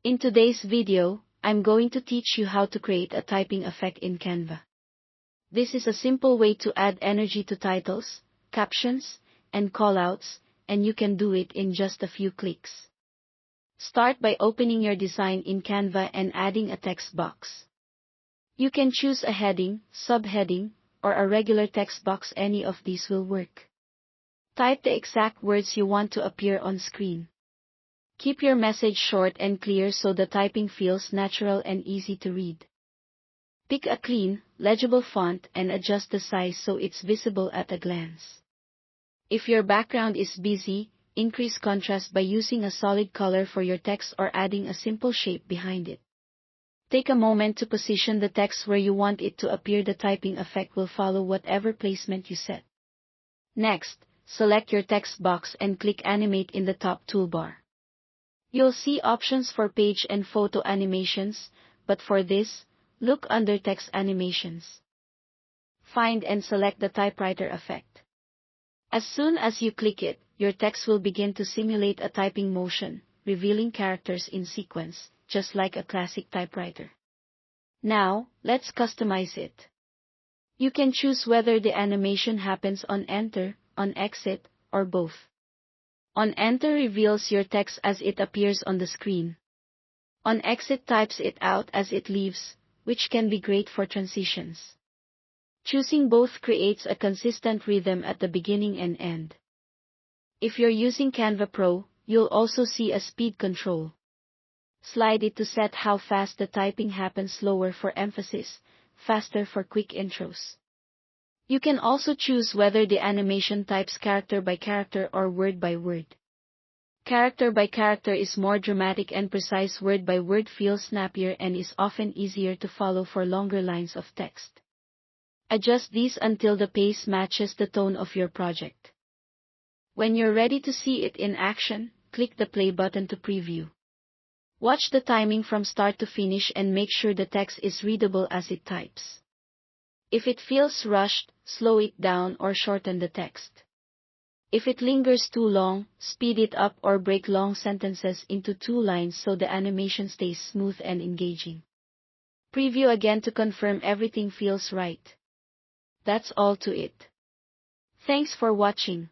In today's video, I'm going to teach you how to create a typing effect in Canva. This is a simple way to add energy to titles, captions, and callouts, and you can do it in just a few clicks. Start by opening your design in Canva and adding a text box. You can choose a heading, subheading, or a regular text box. Any of these will work. Type the exact words you want to appear on screen. Keep your message short and clear so the typing feels natural and easy to read. Pick a clean, legible font and adjust the size so it's visible at a glance. If your background is busy, increase contrast by using a solid color for your text or adding a simple shape behind it. Take a moment to position the text where you want it to appear. The typing effect will follow whatever placement you set. Next, select your text box and click Animate in the top toolbar. You'll see options for page and photo animations, but for this, look under Text Animations. Find and select the Typewriter effect. As soon as you click it, your text will begin to simulate a typing motion, revealing characters in sequence, just like a classic typewriter. Now, let's customize it. You can choose whether the animation happens on enter, on exit, or both. On enter reveals your text as it appears on the screen. On exit types it out as it leaves, which can be great for transitions. Choosing both creates a consistent rhythm at the beginning and end. If you're using Canva Pro, you'll also see a speed control. Slide it to set how fast the typing happens, slower for emphasis, faster for quick intros. You can also choose whether the animation types character by character or word by word. Character by character is more dramatic and precise. Word by word feels snappier and is often easier to follow for longer lines of text. Adjust these until the pace matches the tone of your project. When you're ready to see it in action, click the play button to preview. Watch the timing from start to finish and make sure the text is readable as it types. If it feels rushed, slow it down or shorten the text. If it lingers too long, speed it up or break long sentences into 2 lines so the animation stays smooth and engaging. Preview again to confirm everything feels right. That's all to it. Thanks for watching.